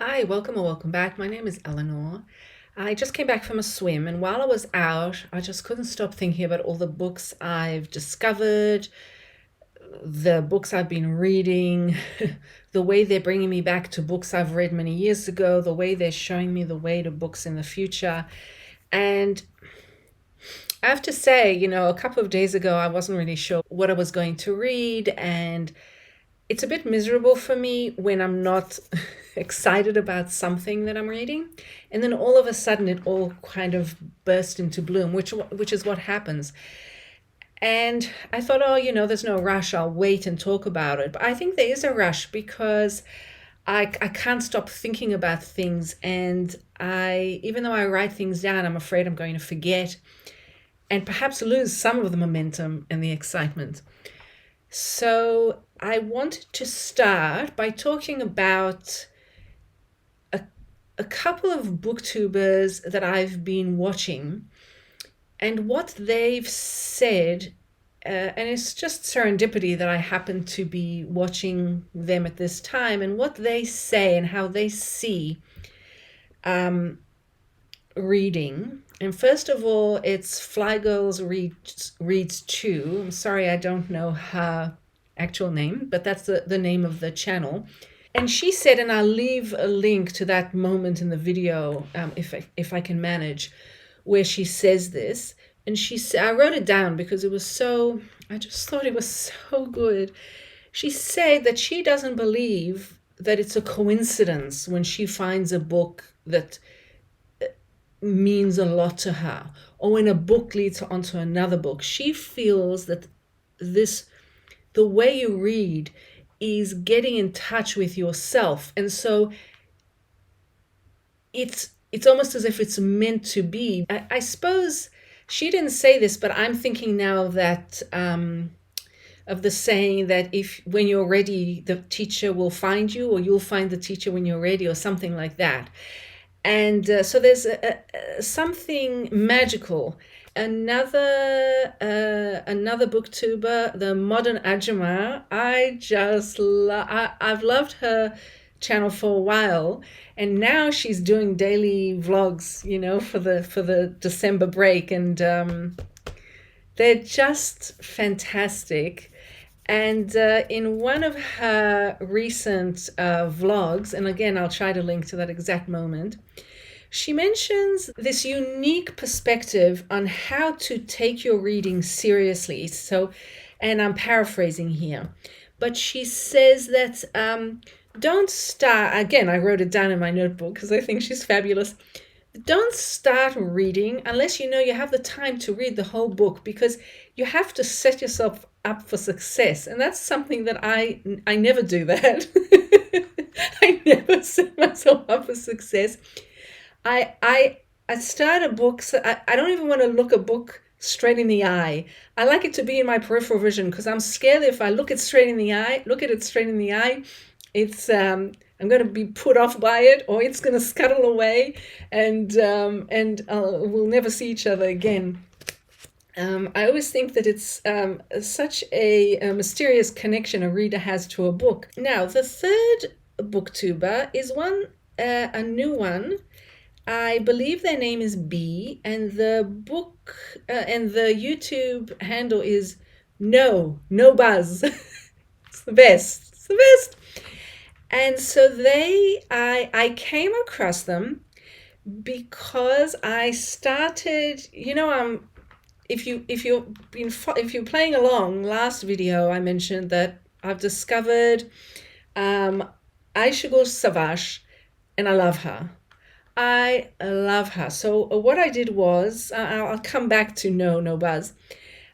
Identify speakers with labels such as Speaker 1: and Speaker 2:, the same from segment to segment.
Speaker 1: Hi, welcome or welcome back. My name is Eleanor. I just came back from a swim, and while I was out, I just couldn't stop thinking about all the books I've discovered, the books I've been reading, the way they're bringing me back to books I've read many years ago, the way they're showing me the way to books in the future. And I have to say, a couple of days ago, I wasn't really sure what I was going to read, and it's a bit miserable for me when I'm not excited about something that I'm reading, and then all of a sudden it all kind of burst into bloom, which is what happens. And I thought, there's no rush. I'll wait and talk about it. But I think there is a rush because I can't stop thinking about things, and even though I write things down, I'm afraid I'm going to forget and perhaps lose some of the momentum and the excitement. So I wanted to start by talking about a couple of booktubers that I've been watching and what they've said. And it's just serendipity that I happen to be watching them at this time, and what they say and how they see reading. And first of all, it's Fly Girls Reads 2. I'm sorry, I don't know her actual name, but that's the name of the channel. And she said, and I'll leave a link to that moment in the video if I can manage, where she says this. And she said, I wrote it down because I just thought it was so good. She said that she doesn't believe that it's a coincidence when she finds a book that means a lot to her, or when a book leads her onto another book. She feels that the way you read is getting in touch with yourself, and so it's almost as if it's meant to be. I suppose she didn't say this, but I'm thinking now that of the saying that when you're ready, the teacher will find you, or you'll find the teacher when you're ready, or something like that. And so there's something magical. Another booktuber, the Modern Ajumma, I've loved her channel for a while, and now she's doing daily vlogs, for the December break, and they're just fantastic. And in one of her recent vlogs, and again, I'll try to link to that exact moment, she mentions this unique perspective on how to take your reading seriously. So, and I'm paraphrasing here, but she says that don't start, again, I wrote it down in my notebook because I think she's fabulous. Don't start reading unless you know you have the time to read the whole book, because you have to set yourself up for success. And that's something that I never do that. I never set myself up for success. I start a book, so I don't even want to look a book straight in the eye. I like it to be in my peripheral vision, because I'm scared that if I look at it straight in the eye, it's I'm going to be put off by it, or it's going to scuttle away, and we'll never see each other again. I always think that it's such a mysterious connection a reader has to a book. Now, the third booktuber is a new one. I believe their name is B, and the book and the YouTube handle is No Buzz. It's the best. It's the best. And so I came across them because I started, if you're playing along, last video I mentioned that I've discovered Aisha Savaş, and I love her. I love her. So what I did was, I'll come back to No Buzz.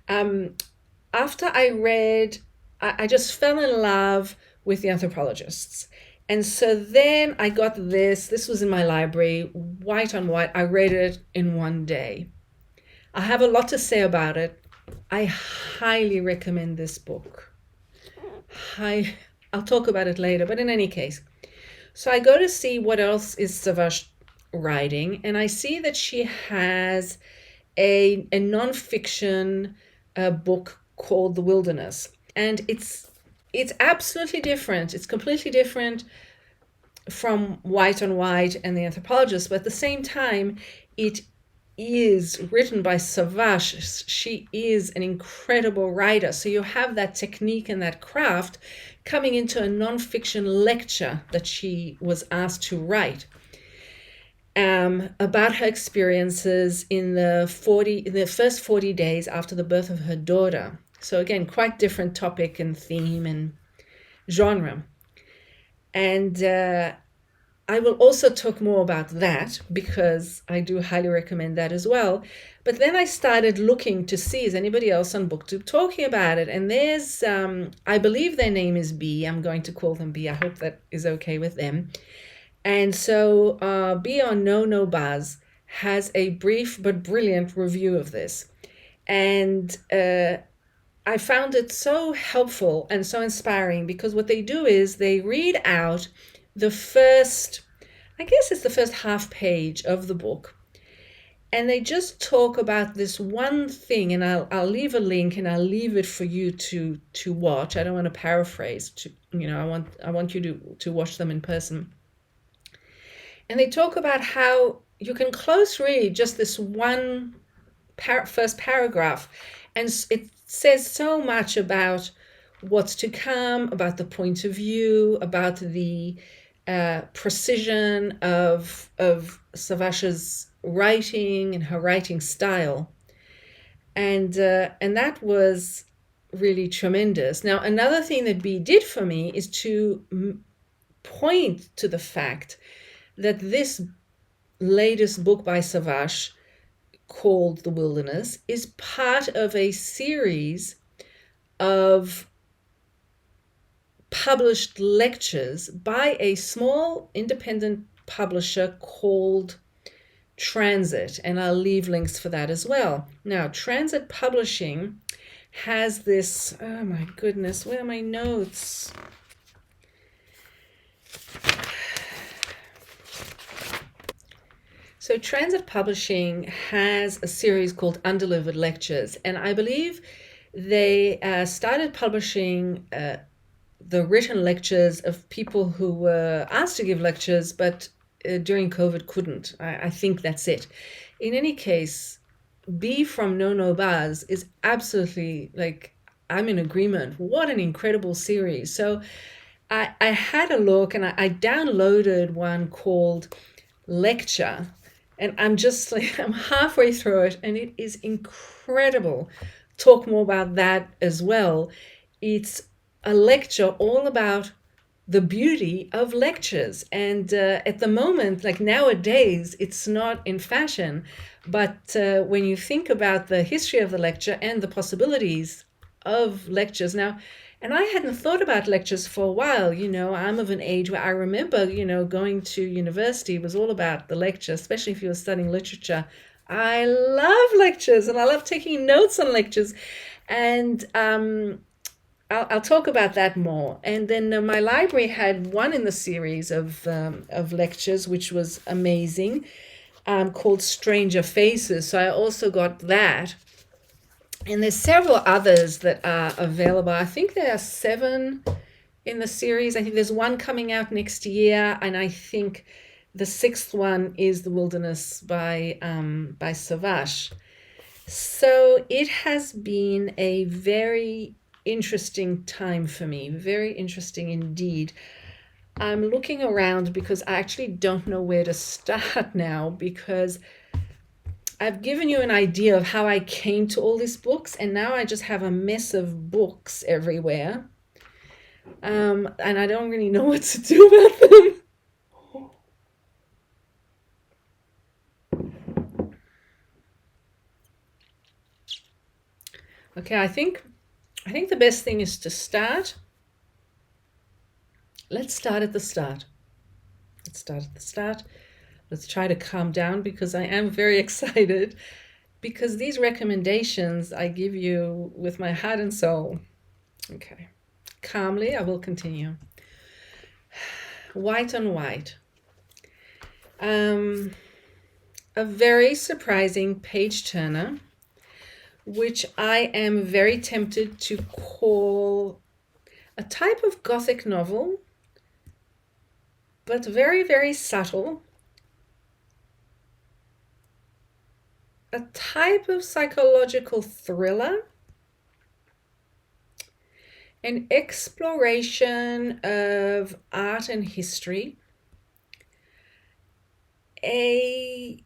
Speaker 1: After I read, I just fell in love with the anthropologists. And so then I got this was in my library, white on white. I read it in one day. I have a lot to say about it. I highly recommend this book. I'll talk about it later, but in any case. So I go to see what else is Savaş writing, and I see that she has a nonfiction book called The Wilderness. And it's absolutely different. It's completely different from White on White and the anthropologist, but at the same time, it is written by Savaş. She is an incredible writer. So you have that technique and that craft coming into a nonfiction lecture that she was asked to write about her experiences in the first 40 days after the birth of her daughter. So again, quite different topic and theme and genre. And I will also talk more about that because I do highly recommend that as well. But then I started looking to see, is anybody else on BookTube talking about it? And there's, I believe their name is B. I'm going to call them B. I hope that is okay with them. And so B on No Buzz has a brief but brilliant review of this. And I found it so helpful and so inspiring because what they do is they read out the first, I guess it's the first half page of the book. And they just talk about this one thing, and I'll leave a link and I'll leave it for you to watch. I don't want to paraphrase, I want you to watch them in person. And they talk about how you can close read just this one first paragraph, and it says so much about what's to come, about the point of view, about the precision of Savaş's writing and her writing style, and that was really tremendous. Now, another thing that B did for me is to point to the fact that this latest book by Savaş, called The Wilderness, is part of a series of published lectures by a small independent publisher called Transit, and I'll leave links for that as well. Now, Transit Publishing has this, oh my goodness, where are my notes? So Transit Publishing has a series called Undelivered Lectures, and I believe they started publishing the written lectures of people who were asked to give lectures, but during COVID couldn't. I think that's it. In any case, B from No Buzz is absolutely, like, I'm in agreement. What an incredible series. So I had a look and I downloaded one called Lecture. And I'm just like, I'm halfway through it and it is incredible. Talk more about that as well. It's a lecture all about the beauty of lectures. And at the moment, like nowadays, it's not in fashion. But when you think about the history of the lecture and the possibilities of lectures now, and I hadn't thought about lectures for a while. I'm of an age where I remember, going to university was all about the lecture, especially if you were studying literature. I love lectures and I love taking notes on lectures. And I'll talk about that more. And then my library had one in the series of lectures, which was amazing, called Stranger Faces. So I also got that. And there's several others that are available. I think there are 7 in the series. I think there's one coming out next year, and I think the 6th one is The Wilderness by Savaş. So it has been a very interesting time for me, very interesting indeed. I'm looking around because I actually don't know where to start now, because I've given you an idea of how I came to all these books, and now I just have a mess of books everywhere. And I don't really know what to do about them. Okay, I think the best thing is to start. Let's start at the start. Let's try to calm down, because I am very excited, because these recommendations I give you with my heart and soul. Okay, calmly, I will continue. White on White. A very surprising page turner, which I am very tempted to call a type of Gothic novel, but very, very subtle. A type of psychological thriller, an exploration of art and history, a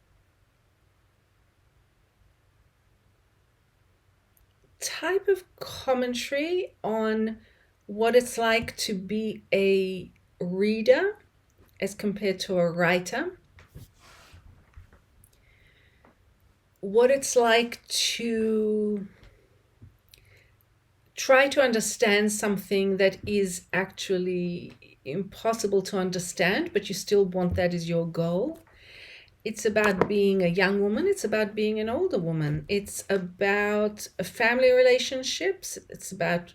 Speaker 1: type of commentary on what it's like to be a reader as compared to a writer, what it's like to try to understand something that is actually impossible to understand, but you still want that as your goal. It's about being a young woman. It's about being an older woman. It's about family relationships. It's about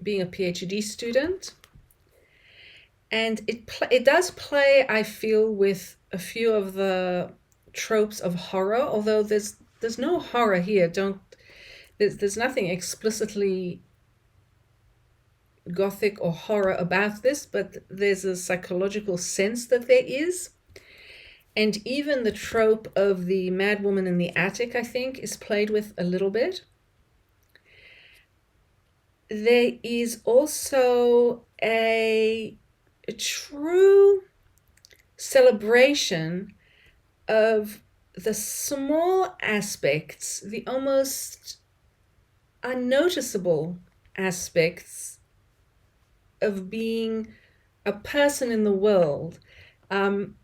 Speaker 1: being a PhD student. And it does play, I feel, with a few of the tropes of horror, although there's no horror here. There's nothing explicitly gothic or horror about this, but there's a psychological sense that there is. And even the trope of the mad woman in the attic, I think, is played with a little bit. There is also a true celebration of the small aspects, the almost unnoticeable aspects of being a person in the world, and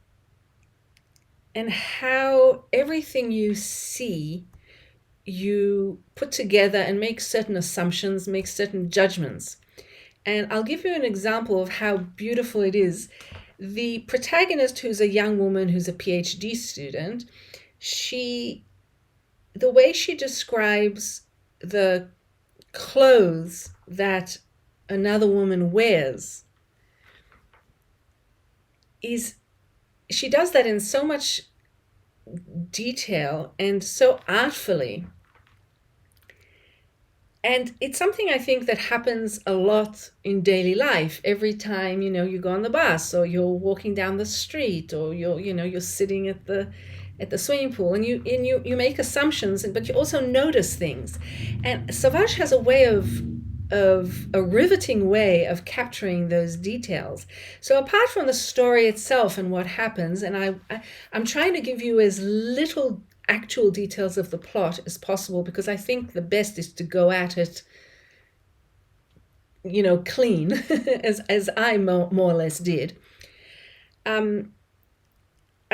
Speaker 1: how everything you see, you put together and make certain assumptions, make certain judgments. And I'll give you an example of how beautiful it is. The protagonist, who's a young woman who's a PhD student, the way she describes the clothes that another woman wears is, she does that in so much detail and so artfully. And it's something I think that happens a lot in daily life. Every time, you go on the bus, or you're walking down the street, or you're sitting at the swimming pool, and you make assumptions, but you also notice things. And Savaş has a way of a riveting way of capturing those details. So apart from the story itself and what happens, and I'm trying to give you as little actual details of the plot as possible, because I think the best is to go at it, clean, as I more or less did. I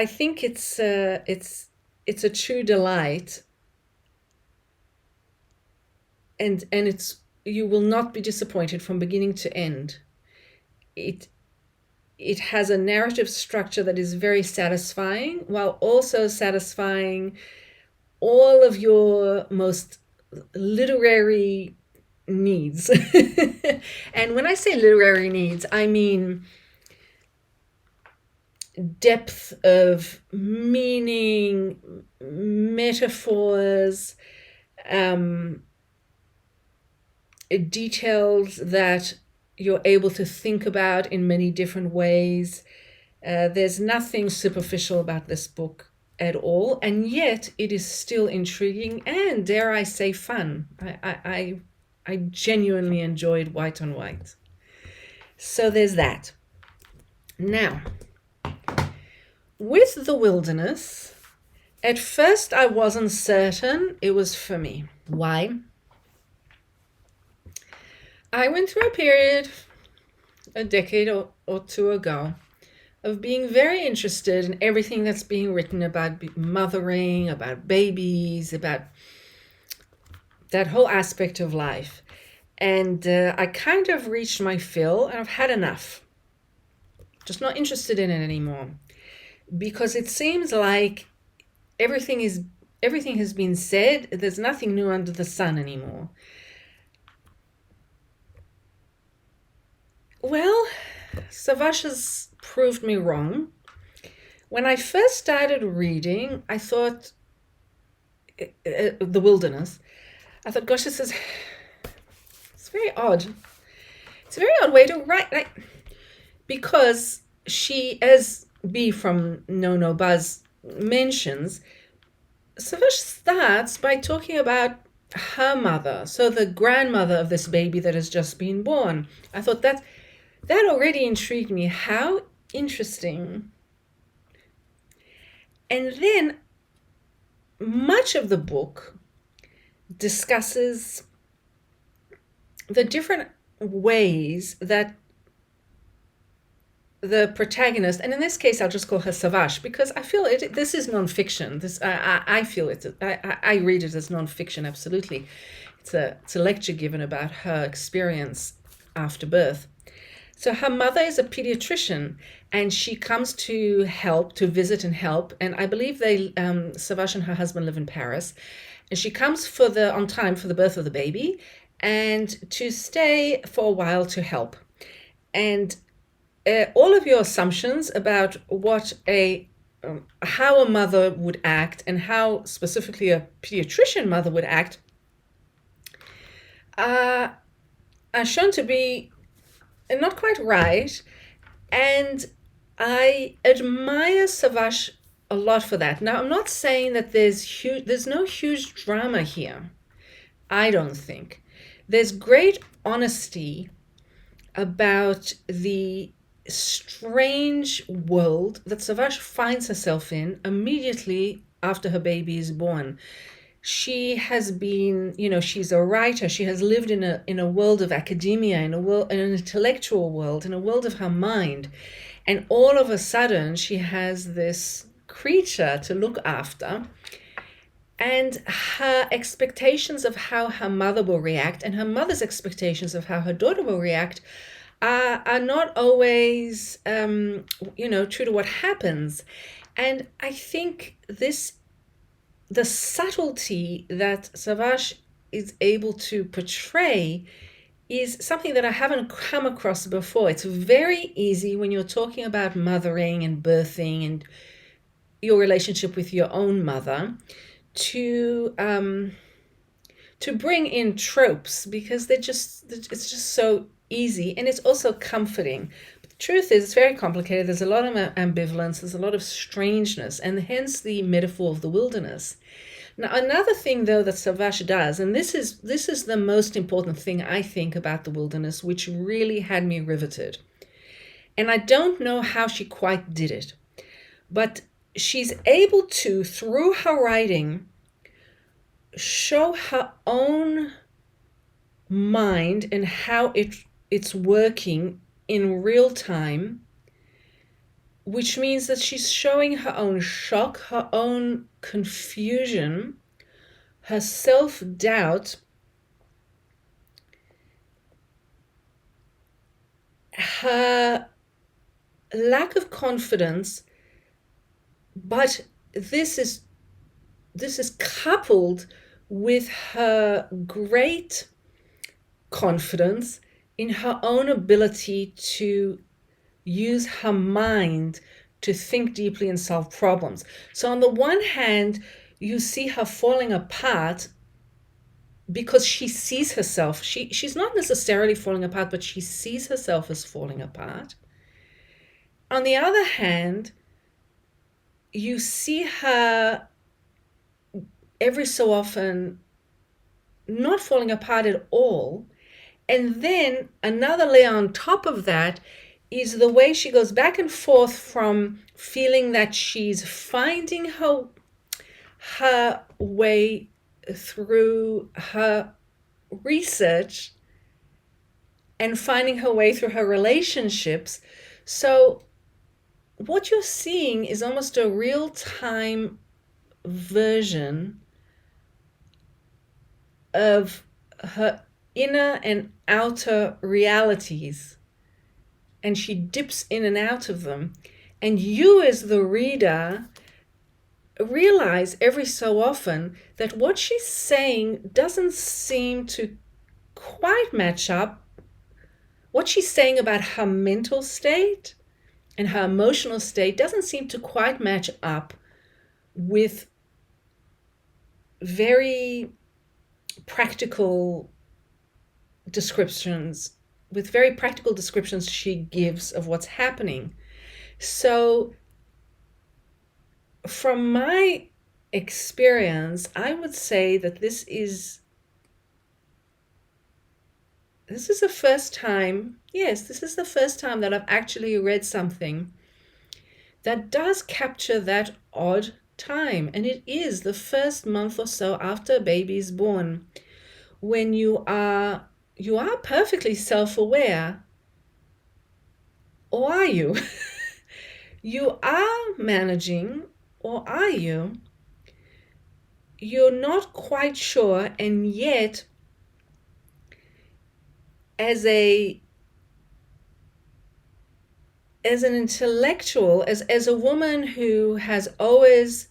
Speaker 1: think it's a true delight, and you will not be disappointed from beginning to end. It has a narrative structure that is very satisfying, while also satisfying all of your most literary needs. And when I say literary needs, I mean depth of meaning, metaphors, details that you're able to think about in many different ways. There's nothing superficial about this book at all, and yet it is still intriguing and, dare I say, fun. I genuinely enjoyed White on White. So there's that. Now, with The Wilderness, at first I wasn't certain it was for me. Why? I went through a period, a decade or two ago, of being very interested in everything that's being written about mothering, about babies, about that whole aspect of life. And I kind of reached my fill, and I've had enough. Just not interested in it anymore. Because it seems like everything has been said. There's nothing new under the sun anymore. Well, Savaş has proved me wrong. When I first started reading, I thought, The Wilderness, I thought, gosh, it's very odd. It's a very odd way to write, because she, as B from No No Buzz mentions, Savash starts by talking about her mother, so the grandmother of this baby that has just been born. I thought that already intrigued me. How interesting. And then much of the book discusses the different ways that the protagonist, and in this case I'll just call her Savaş because I feel this is nonfiction. I feel it. I read it as nonfiction. Absolutely, it's a lecture given about her experience after birth. So her mother is a pediatrician, and she comes to visit and help. And I believe Savaş and her husband live in Paris, and she comes on time for the birth of the baby, and to stay for a while to help. And all of your assumptions about how a mother would act and how specifically a pediatrician mother would act are shown to be not quite right. And I admire Savaş a lot for that. Now, I'm not saying that there's no huge drama here. I don't think. There's great honesty about the strange world that Savaş finds herself in immediately after her baby is born. She has been, she's a writer. She has lived in a world of academia, in an intellectual world, in a world of her mind. And all of a sudden, she has this creature to look after. And her expectations of how her mother will react and her mother's expectations of how her daughter will react are not always, true to what happens. And I think the subtlety that Savaş is able to portray is something that I haven't come across before. It's very easy when you're talking about mothering and birthing and your relationship with your own mother to bring in tropes because it's just so easy, and it's also comforting. But the truth is, it's very complicated. There's a lot of ambivalence. There's a lot of strangeness, and hence the metaphor of the wilderness. Now, another thing, though, that Savaş does, and this is the most important thing I think about the wilderness, which really had me riveted. And I don't know how she quite did it, but she's able to, through her writing, show her own mind and how it's working in real time, which means that she's showing her own shock, her own confusion, her self-doubt, her lack of confidence, but this is coupled with her great confidence in her own ability to use her mind to think deeply and solve problems. So on the one hand, you see her falling apart because she sees herself. She's not necessarily falling apart, but she sees herself as falling apart. On the other hand, you see her every so often not falling apart at all. And then another layer on top of that is the way she goes back and forth from feeling that she's finding her way through her research and finding her way through her relationships. So what you're seeing is almost a real-time version of her inner and outer realities, and she dips in and out of them. And you, as the reader, realize every so often that what she's saying doesn't seem to quite match up. What she's saying about her mental state and her emotional state doesn't seem to quite match up with very practical descriptions she gives of what's happening. So from my experience, I would say that this is the first time, yes, this is the first time that I've actually read something that does capture that odd time. And it is the first month or so after a baby is born, when you are perfectly self-aware. Or are you? You are managing, or are you? You're not quite sure, and yet as an intellectual, as a woman who has always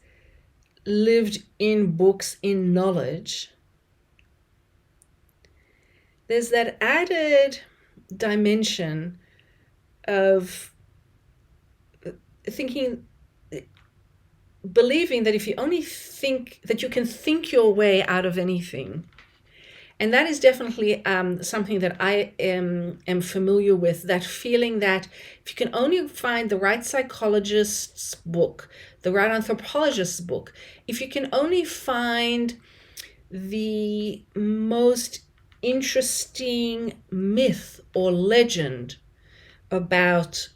Speaker 1: lived in books, in knowledge, there's that added dimension of believing that if you only think that you can think your way out of anything. And that is definitely something that I am familiar with, that feeling that if you can only find the right psychologist's book, the right anthropologist's book, if you can only find the most interesting myth or legend about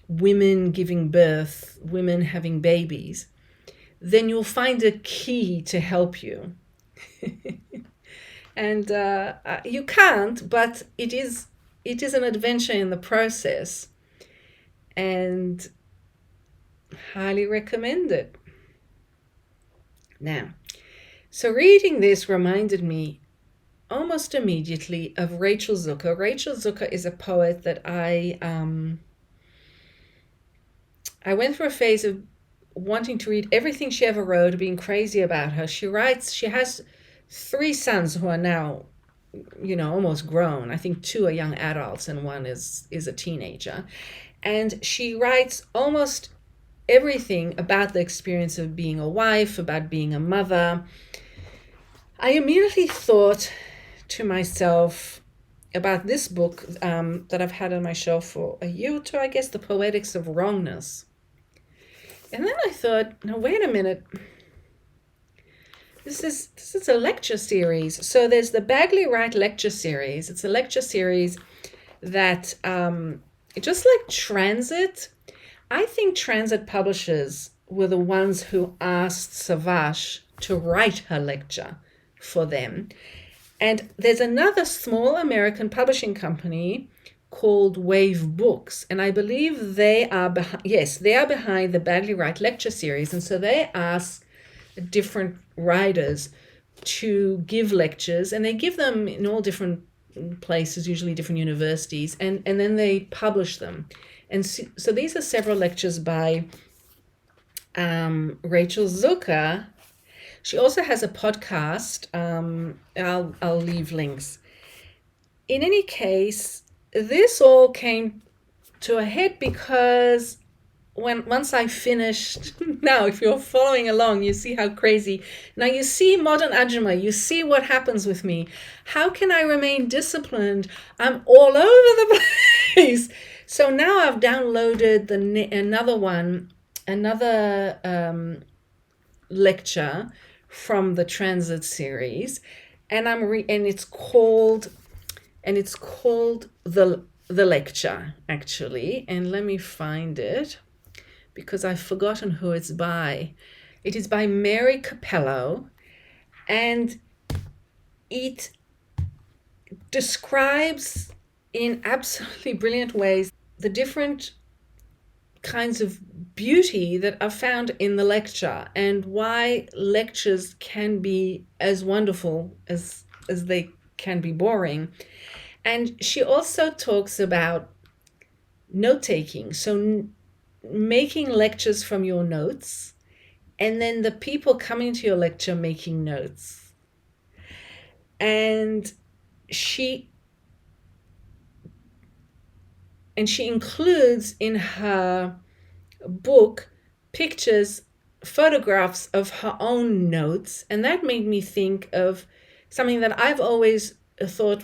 Speaker 1: women giving birth, women having babies, then you'll find a key to help you. And you can't, but it is an adventure in the process, and highly recommend it. Now, so reading this reminded me almost immediately of Rachel Zucker. Rachel Zucker is a poet that I went through a phase of wanting to read everything she ever wrote, being crazy about her. She has 3 sons who are now, almost grown. I think 2 are young adults and 1 is a teenager. And she writes almost everything about the experience of being a wife, about being a mother. I immediately thought to myself about this book that I've had on my shelf for a year or 2, I guess, The Poetics of Wrongness. And then I thought, now wait a minute. This is a lecture series. So there's the Bagley Wright Lecture Series. It's a lecture series that, just like Transit, I think Transit publishers were the ones who asked Savaş to write her lecture for them. And there's another small American publishing company called Wave Books, and I believe they are behind the Bagley Wright Lecture Series, and so they ask different writers to give lectures, and they give them in all different places, usually different universities, and then they publish them. And so these are several lectures by Rachel Zucker. She also has a podcast. I'll leave links. In any case, this all came to a head because once I finished, now if you're following along, you see how crazy. Now you see modern Ajuma, you see what happens with me. How can I remain disciplined? I'm all over the place. So now I've downloaded another lecture from the Transit series, and it's called the lecture, actually. And let me find it, because I've forgotten who it's by. It is by Mary Cappello, and it describes in absolutely brilliant ways the different kinds of beauty that are found in the lecture, and why lectures can be as wonderful as they can be boring. And she also talks about note-taking, so making lectures from your notes, and then the people coming to your lecture making notes. And she includes in her book pictures, photographs of her own notes, and that made me think of something that I've always thought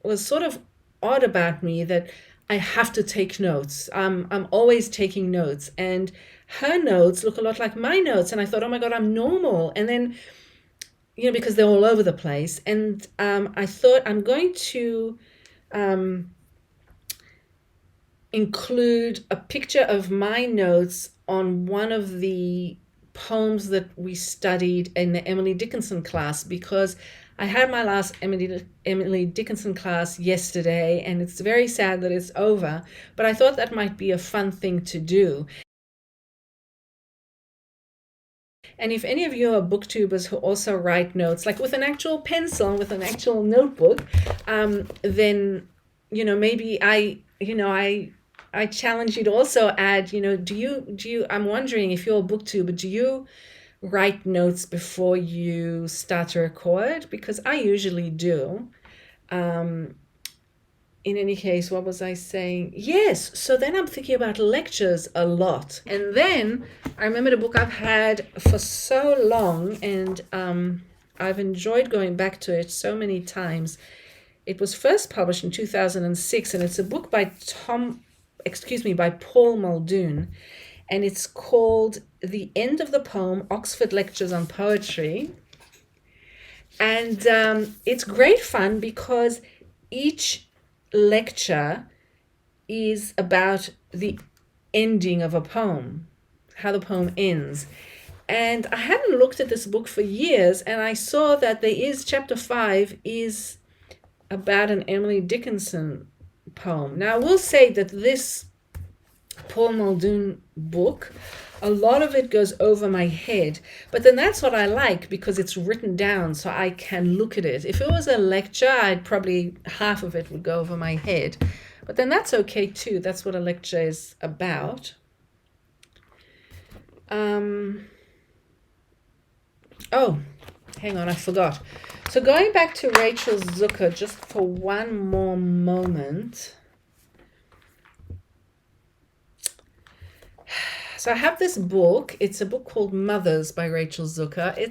Speaker 1: was sort of odd about me, that I have to take notes. I'm always taking notes, and her notes look a lot like my notes. And I thought, oh my God, I'm normal. And then, because they're all over the place. And I thought I'm going to include a picture of my notes on one of the poems that we studied in the Emily Dickinson class, because I had my last Emily Dickinson class yesterday, and it's very sad that it's over, but I thought that might be a fun thing to do. And if any of you are booktubers who also write notes, like with an actual pencil, with an actual notebook, then, maybe I challenge you to also add, do you, I'm wondering if you're a booktuber, do you write notes before you start to record? Because I usually do. In any case, what was I saying? Yes, so then I'm thinking about lectures a lot. And then I remembered a book I've had for so long, and I've enjoyed going back to it so many times. It was first published in 2006, and it's a book by Paul Muldoon, and it's called The End of the Poem, Oxford Lectures on Poetry. And it's great fun because each lecture is about the ending of a poem, how the poem ends. And I hadn't looked at this book for years, and I saw that chapter 5 is about an Emily Dickinson poem. Now, I will say that this Paul Muldoon book, a lot of it goes over my head, but then that's what I like, because it's written down so I can look at it. If it was a lecture, I'd probably half of it would go over my head, but then that's okay too. That's what a lecture is about. Oh, hang on, I forgot. So going back to Rachel Zucker just for one more moment. So I have this book. It's a book called Mothers by Rachel Zucker. I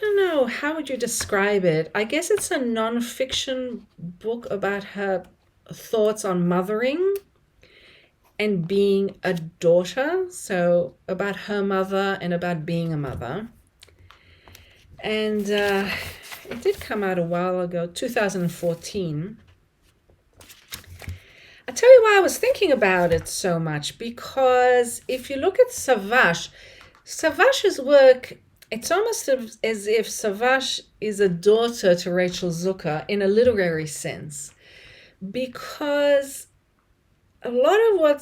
Speaker 1: don't know, how would you describe it? I guess it's a non-fiction book about her thoughts on mothering and being a daughter. So about her mother and about being a mother. And it did come out a while ago, 2014. I'll tell you why I was thinking about it so much, because if you look at Savash's work, it's almost as if Savaş is a daughter to Rachel Zucker in a literary sense, because a lot of what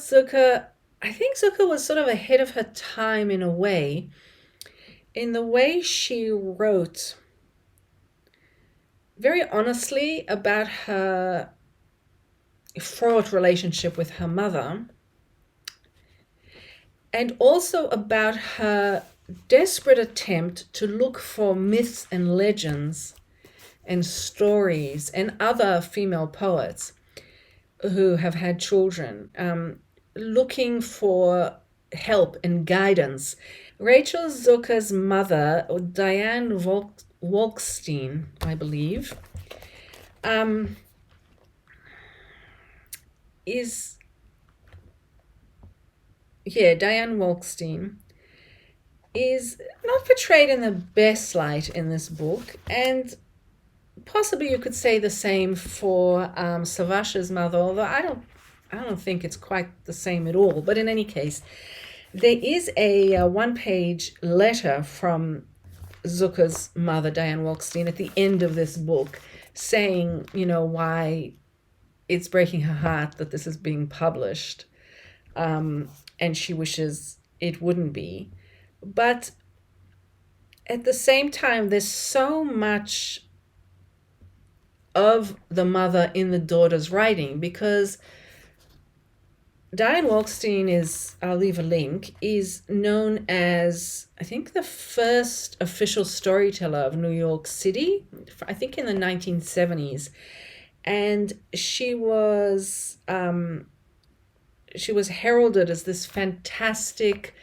Speaker 1: I think Zucker was sort of ahead of her time in a way, in the way she wrote very honestly about her fraught relationship with her mother, and also about her desperate attempt to look for myths and legends and stories and other female poets who have had children, looking for help and guidance. Rachel Zucker's mother, Diane Wolkstein, I believe, Diane Wolkstein is not portrayed in the best light in this book, and possibly you could say the same for Savash's mother, although I don't think it's quite the same at all. But in any case, there is a one-page letter from Zucker's mother, Diane Wolkstein, at the end of this book, saying, why it's breaking her heart that this is being published, and she wishes it wouldn't be. But at the same time, there's so much of the mother in the daughter's writing, because Diane Wolkstein is, I'll leave a link, is known as, I think, the first official storyteller of New York City, I think in the 1970s. And she was heralded as this fantastic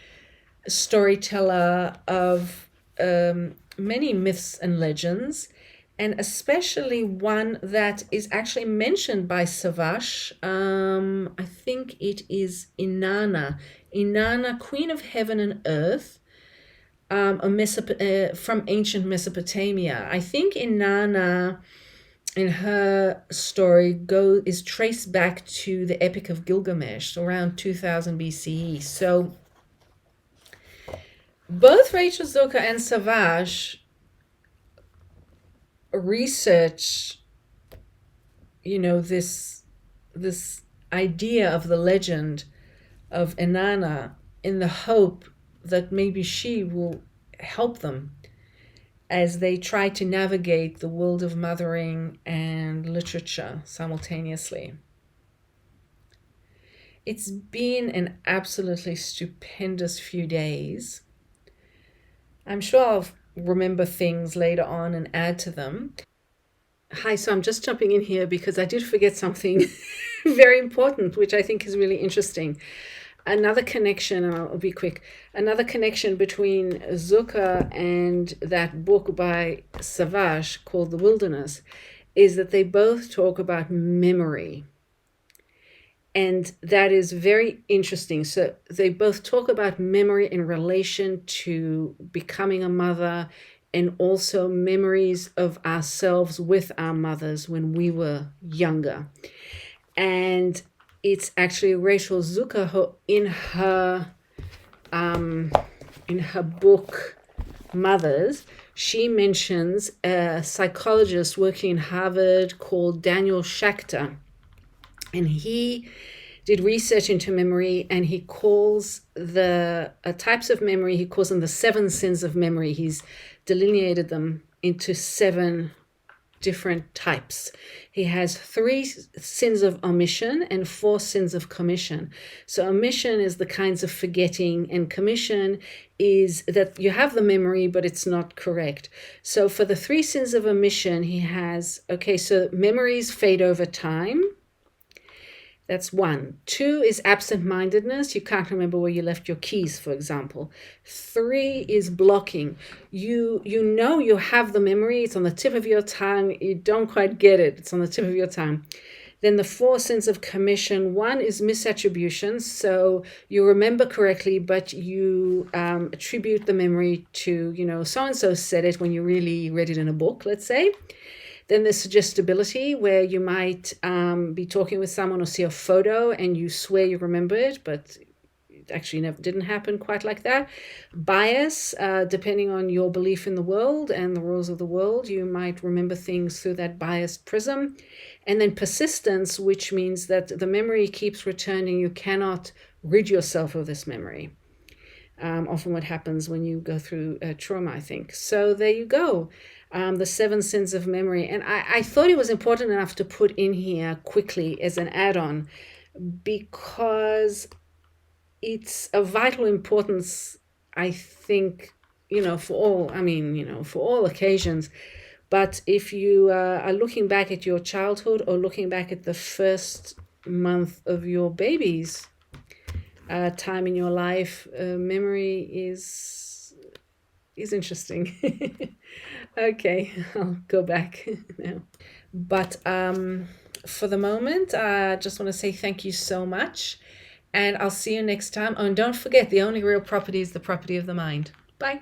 Speaker 1: storyteller of many myths and legends. and especially one that is actually mentioned by Savaş. I think it is Inanna, Queen of Heaven and Earth, from ancient Mesopotamia. I think Inanna, in her story, is traced back to the Epic of Gilgamesh around 2000 BCE. So both Rachel Zucker and Savaş research, this idea of the legend of Inanna in the hope that maybe she will help them as they try to navigate the world of mothering and literature simultaneously. It's been an absolutely stupendous few days. I'm sure I'll remember things later on and add to them. Hi, so I'm just jumping in here because I did forget something very important, which I think is really interesting. Another connection, and I'll be quick, another connection between Zucker and that book by Savaş called The Wilderness is that they both talk about memory. And that is very interesting. So they both talk about memory in relation to becoming a mother and also memories of ourselves with our mothers when we were younger. And it's actually Rachel Zucker who, in her book Mothers, she mentions a psychologist working in Harvard called Daniel Schachter. And he did research into memory, and he calls the types of memory, he calls them the 7 sins of memory. He's delineated them into 7 different types. He has 3 sins of omission and 4 sins of commission. So omission is the kinds of forgetting, and commission is that you have the memory, but it's not correct. So for the 3 sins of omission, he has, so memories fade over time. That's 1. 2 is absent-mindedness. You can't remember where you left your keys, for example. 3 is blocking. You know you have the memory. It's on the tip of your tongue. You don't quite get it. It's on the tip of your tongue. Then the 4 sins of commission. 1 is misattribution. So you remember correctly, but you attribute the memory to, so-and-so said it when you really read it in a book, let's say. Then there's suggestibility, where you might be talking with someone or see a photo and you swear you remember it, but it actually never didn't happen quite like that. Bias, depending on your belief in the world and the rules of the world, you might remember things through that biased prism. And then persistence, which means that the memory keeps returning. You cannot rid yourself of this memory. Often what happens when you go through trauma, I think. So there you go. The 7 sins of memory. And I thought it was important enough to put in here quickly as an add-on because it's of vital importance, I think, for all occasions. But if you are looking back at your childhood or looking back at the first month of your baby's time in your life, memory is interesting. Okay, I'll go back now. But for the moment, I just want to say thank you so much. And I'll see you next time. Oh, and don't forget, the only real property is the property of the mind. Bye.